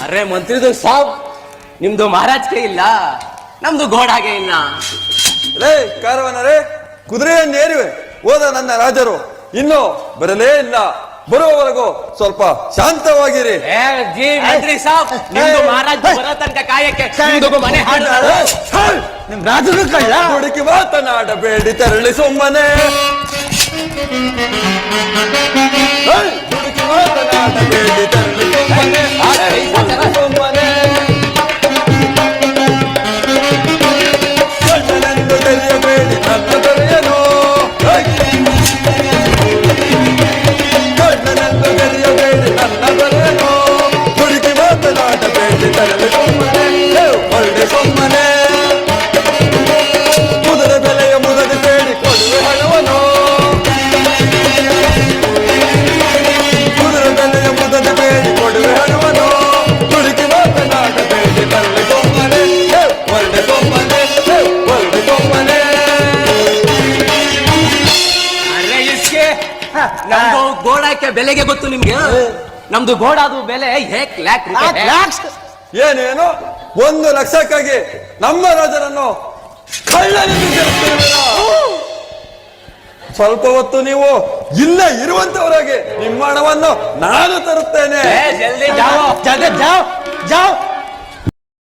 ಅರೆ ಮಂತ್ರಿದು ಸಾಬ್, ನಿಮ್ದು ಮಹಾರಾಜ್ಗೆ ಇಲ್ಲ, ನಮ್ದು ಗೋಡಾಗೆ ಇಲ್ಲ. ರೇ ಕಾರವನರೇ, ಕುದುರೆಯನ್ನು ಏರಿವೆ ಹೋದ ನನ್ನ ರಾಜರು ಇನ್ನು ಬರಲೇ ಇಲ್ಲ. ಬರುವವರೆಗೂ ಸ್ವಲ್ಪ ಶಾಂತವಾಗಿರಿ. ಜಿ ಮಂತ್ರಿ ಸಾಬ್, ನಿಮ್ದು ಮಹಾರಾಜ್ ಬರೋ ತನಕ ಕಾಯಕ್ಕೆ ನಿಮ್ದು ಮನೆ ಹಾಡು. ನಿಮ್ ರಾಜರು ಕಳ್ಳ. ಹುಡುಕಿ ಮಾತನಾಡಬೇಡಿ, ತೆರಳಿ ಸುಮ್ಮನೆ. ಹುಡುಕಿ ಮಾತನಾಡಬೇಡಿ, ತೆರಳಿ ಸುಮ್ಮನೆ. ಸುಮ್ಮನೆ ಕಣ್ಣನೆಂದು ತೆರೆಯಬೇಡಿ, ನನ್ನ ದೊರೆಯನು. ಕಣ್ಣನೆಂದು ತೆರೆಯಬೇಡಿ, ನನ್ನ ದೊರೆಯನು. ಹುಡುಕಿ ಮಾತನಾಡಬೇಡಿ, ತೆರಳಿ ಸುಮ್ಮನೆ. ಒಳ್ಳೆ ಸುಮ್ಮನೆ. ಮುದರ ಬೆಲೆಯ ಮುದರಿ ಬೇಡಿ ಕೊಡುವೆ ಹಣವನು. ಮುದರ ಬೆಲೆಯ ಮುದರಿ ಬೇಡಿ ಕೊಡುವೆ ಹಣವನು. ಹುಡುಕಿ ಮಾತನಾಡಬೇಡಿ, ತರಲಿ ಸೊಮ್ಮನೆ. ಒಳ್ಳೆ ಸೊಮ್ಮನೆ, ಒಳ್ಳೆ ಸೊಮ್ಮನೆ. ಅರೆ ಇಸ್ಕೆ, ನಮ್ದು ಗೋಡಾಕ್ಕೆ ಬೆಲೆಗೆ ಗೊತ್ತು ನಿಮ್ಗೆ? ನಮ್ದು ಗೋಡಾದು ಬೆಲೆ 1 ಲಾಖ. ಏನೇನು 1 ಲಕ್ಷಕ್ಕಾಗಿ ನಮ್ಮ ರಾಜರನ್ನು ಕಳ್ಳನೆಂದು ಕರೆಯುತ್ತೀರಾ? ಸ್ವಲ್ಪ ಹೊತ್ತು ನೀವು ಇಲ್ಲ ಇರುವಂತವರಾಗಿ ನಿಮ್ಮ ಹಣವನ್ನು ನಾನು ತರುತ್ತೇನೆ. ಜಲ್ದಿ ಜಾओ. ಜಾಗ ಜಾವ್ ಜಾವ್